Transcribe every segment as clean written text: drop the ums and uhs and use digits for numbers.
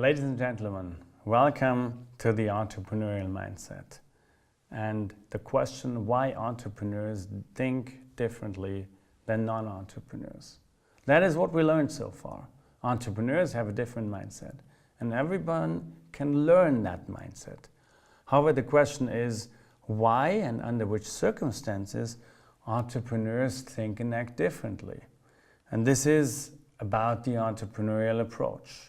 Ladies and gentlemen, welcome to the Entrepreneurial Mindset. And the question why entrepreneurs think differently than non-entrepreneurs. That is what we learned so far. Entrepreneurs have a different mindset, and everyone can learn that mindset. However, the question is why and under which circumstances entrepreneurs think and act differently. And this is about the entrepreneurial approach.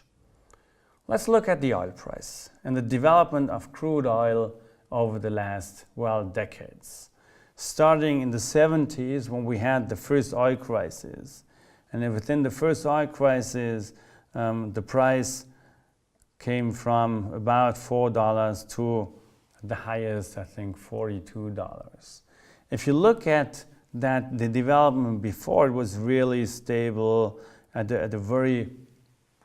Let's look at the oil price and the development of crude oil over the last, decades. Starting in the 70s when we had the first oil crisis. And within the first oil crisis, the price came from about $4 to the highest, I think, $42. If you look at that, the development before, it was really stable at a very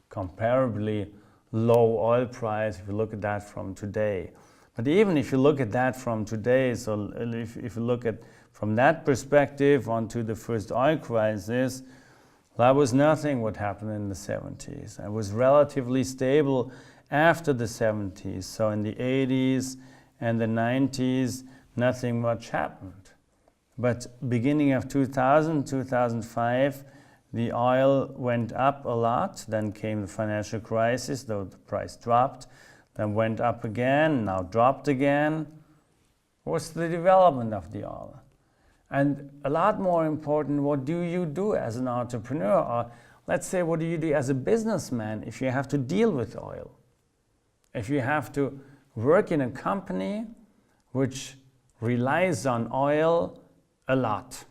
comparably low oil price if you look at that from today. But even if you look at that from today, so if you look at from that perspective onto the first oil crisis, that was nothing what happened in the 70s. It was relatively stable after the 70s. So in the 80s and the 90s, nothing much happened. But beginning of 2000, 2005, the oil went up a lot, then came the financial crisis, though the price dropped, then went up again, now dropped again. What's the development of the oil? And a lot more important, what do you do as an entrepreneur? Or let's say, what do you do as a businessman if you have to deal with oil? If you have to work in a company which relies on oil a lot.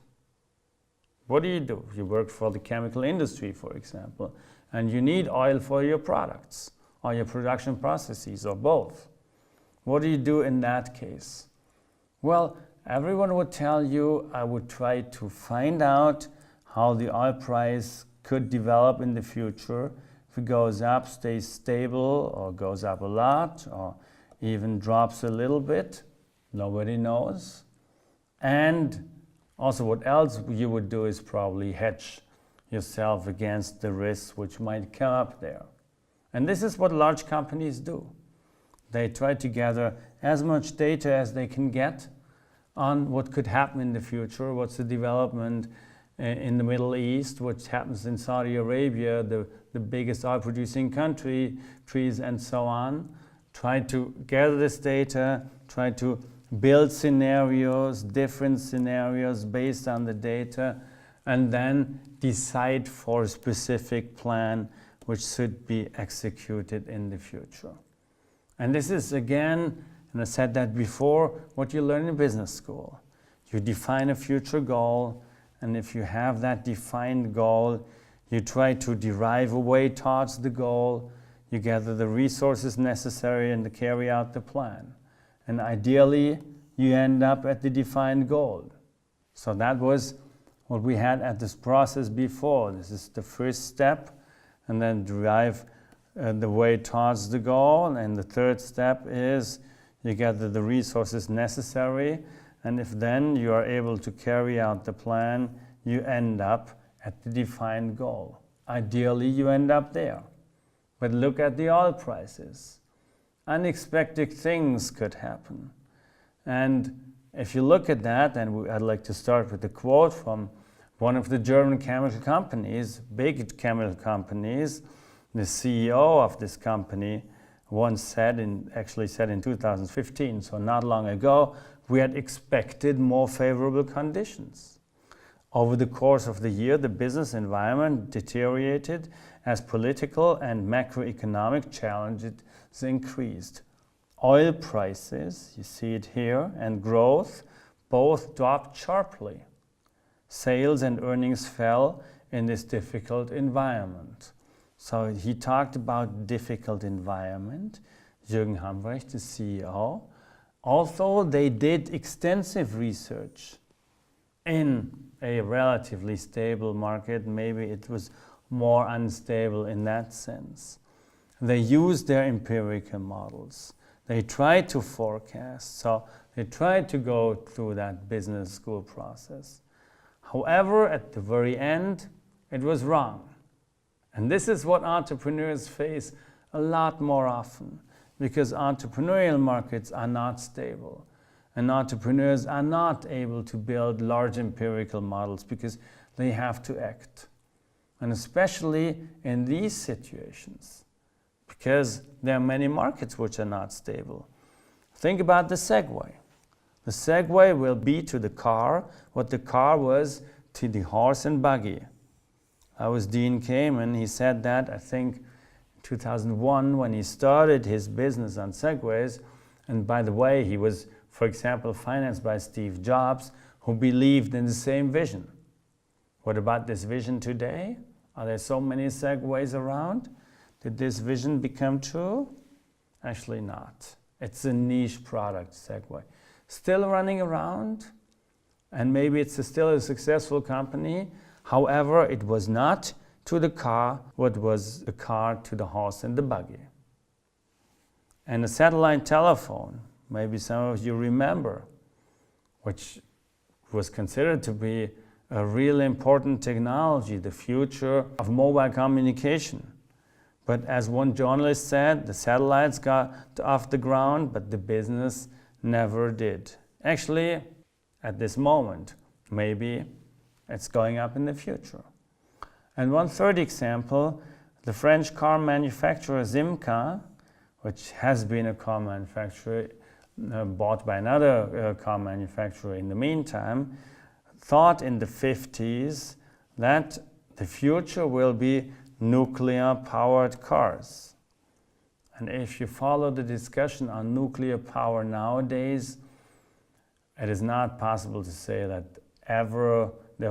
What do? You work for the chemical industry, for example, and you need oil for your products or your production processes or both. What do you do in that case? Well, everyone would tell you, I would try to find out how the oil price could develop in the future. If it goes up, stays stable, or goes up a lot, or even drops a little bit, nobody knows. And also, what else you would do is probably hedge yourself against the risks which might come up there. And this is what large companies do. They try to gather as much data as they can get on what could happen in the future, what's the development in the Middle East, what happens in Saudi Arabia, the biggest oil-producing country, trees and so on. Try to gather this data, try to build scenarios, different scenarios based on the data, and then decide for a specific plan which should be executed in the future. And this is again, and I said that before, what you learn in business school. You define a future goal, and if you have that defined goal, you try to derive a way towards the goal, you gather the resources necessary and to carry out the plan. And ideally, you end up at the defined goal. So that was what we had at this process before. This is the first step, and then derive the way towards the goal. And the third step is you gather the resources necessary, and if then you are able to carry out the plan, you end up at the defined goal. Ideally, you end up there. But look at the oil prices. Unexpected things could happen. And if you look at that, and I'd like to start with a quote from one of the German chemical companies, big chemical companies. The CEO of this company once said, actually said in 2015, so not long ago, we had expected more favorable conditions. Over the course of the year, the business environment deteriorated as political and macroeconomic challenges increased. Oil prices, you see it here, and growth both dropped sharply. Sales and earnings fell in this difficult environment. So he talked about difficult environment, Jürgen Hambrecht, the CEO. Although they did extensive research in a relatively stable market, maybe it was more unstable in that sense. They used their empirical models. They tried to forecast, so they tried to go through that business school process. However, at the very end, it was wrong. And this is what entrepreneurs face a lot more often, because entrepreneurial markets are not stable. And entrepreneurs are not able to build large empirical models because they have to act. And especially in these situations, because there are many markets which are not stable. Think about the Segway. The Segway will be to the car what the car was to the horse and buggy. That was Dean Kamen. He said that, I think, in 2001 when he started his business on Segways. And by the way, he was, for example, financed by Steve Jobs, who believed in the same vision. What about this vision today? Are there so many Segways around? Did this vision become true? Actually not. It's a niche product, Segway. Still running around, and maybe it's still a successful company. However, it was not to the car what was the car to the horse and the buggy. And a satellite telephone, maybe some of you remember, which was considered to be a really important technology, the future of mobile communication. But as one journalist said, the satellites got off the ground, but the business never did. Actually, at this moment, maybe it's going up in the future. And one third example, the French car manufacturer Simca, which has been a car manufacturer bought by another car manufacturer in the meantime, thought in the 50s that the future will be nuclear-powered cars. And if you follow the discussion on nuclear power nowadays, it is not possible to say that there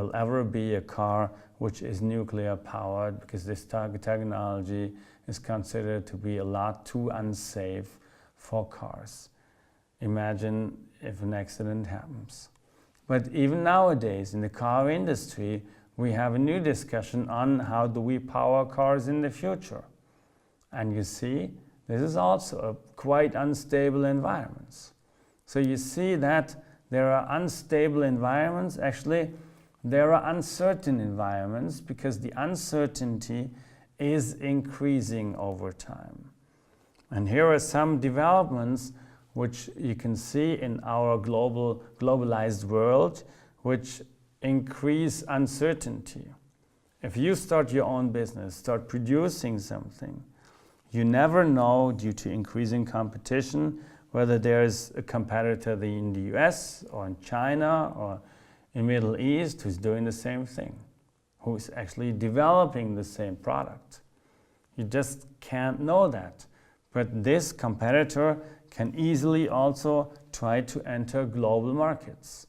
will ever be a car which is nuclear-powered, because this technology is considered to be a lot too unsafe for cars. Imagine if an accident happens. But even nowadays, in the car industry, we have a new discussion on how do we power cars in the future. And you see, this is also a quite unstable environments. So you see that there are unstable environments. Actually, there are uncertain environments because the uncertainty is increasing over time. And here are some developments which you can see in our globalized world, which increase uncertainty. If you start your own business, start producing something, you never know, due to increasing competition, whether there's a competitor in the US or in China or in Middle East who's doing the same thing, who's actually developing the same product. You just can't know that. But this competitor can easily also try to enter global markets.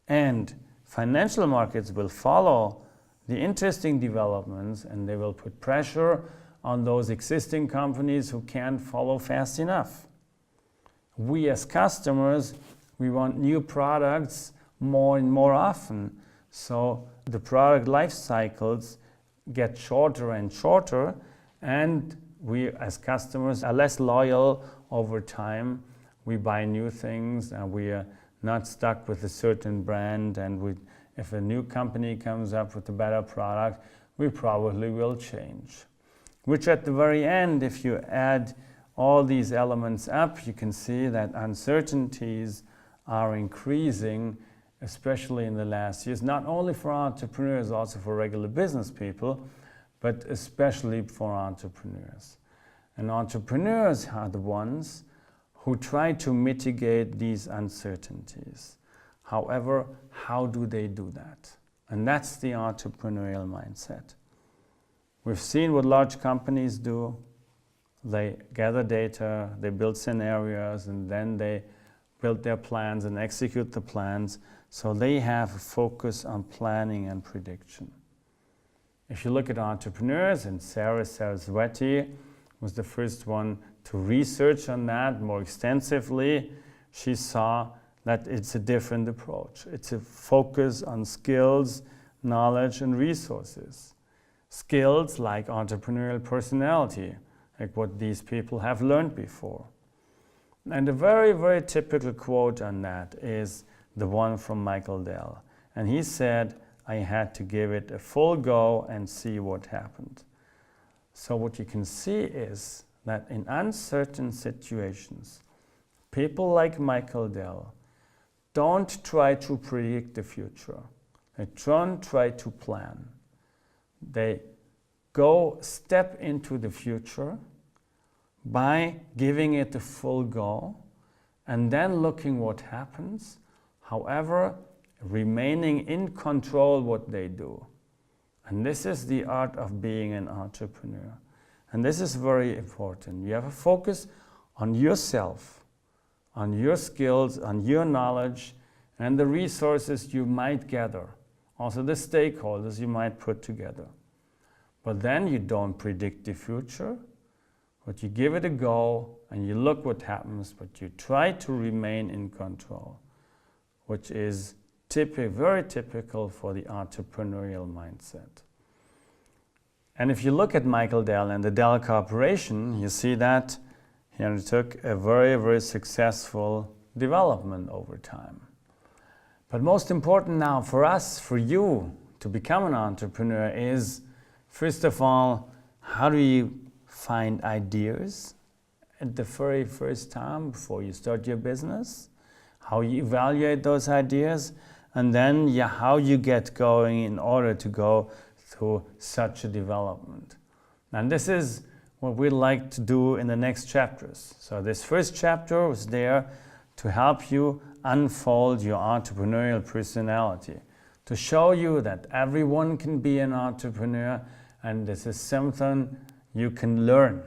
And financial markets will follow the interesting developments, and they will put pressure on those existing companies who can't follow fast enough. We as customers, we want new products more and more often. So the product life cycles get shorter and shorter, and we as customers are less loyal over time. We buy new things, and we are not stuck with a certain brand, and if a new company comes up with a better product, we probably will change. Which at the very end, if you add all these elements up, you can see that uncertainties are increasing, especially in the last years, not only for entrepreneurs, also for regular business people, but especially for entrepreneurs. And entrepreneurs are the ones who try to mitigate these uncertainties. However, how do they do that? And that's the entrepreneurial mindset. We've seen what large companies do. They gather data, they build scenarios, and then they build their plans and execute the plans. So they have a focus on planning and prediction. If you look at entrepreneurs, and Sarah Saraswati was the first one to research on that more extensively, she saw that it's a different approach. It's a focus on skills, knowledge, and resources. Skills like entrepreneurial personality, like what these people have learned before. And a very, very typical quote on that is the one from Michael Dell. And he said, "I had to give it a full go and see what happened." So what you can see is that in uncertain situations, people like Michael Dell don't try to predict the future. They don't try to plan. They go step into the future by giving it a full go and then looking what happens, however, remaining in control what they do. And this is the art of being an entrepreneur. And this is very important. You have a focus on yourself, on your skills, on your knowledge, and the resources you might gather. Also the stakeholders you might put together. But then you don't predict the future, but you give it a go and you look what happens, but you try to remain in control, which is very typical for the entrepreneurial mindset. And if you look at Michael Dell and the Dell Corporation, you see that he undertook a very successful development over time. But most important now for us, for you to become an entrepreneur is, first of all, how do you find ideas at the very first time before you start your business? How you evaluate those ideas, and then how you get going in order to go through such a development. And this is what we'd like to do in the next chapters. So this first chapter was there to help you unfold your entrepreneurial personality, to show you that everyone can be an entrepreneur, and this is something you can learn.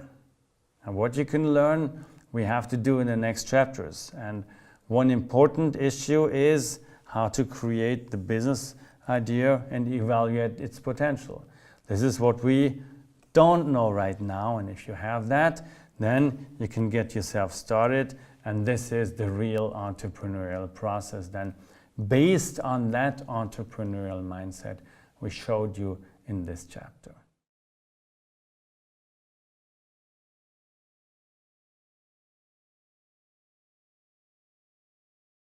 And what you can learn, we have to do in the next chapters. And one important issue is how to create the business idea and evaluate its potential. This is what we don't know right now, and if you have that, then you can get yourself started, and this is the real entrepreneurial process then, based on that entrepreneurial mindset we showed you in this chapter.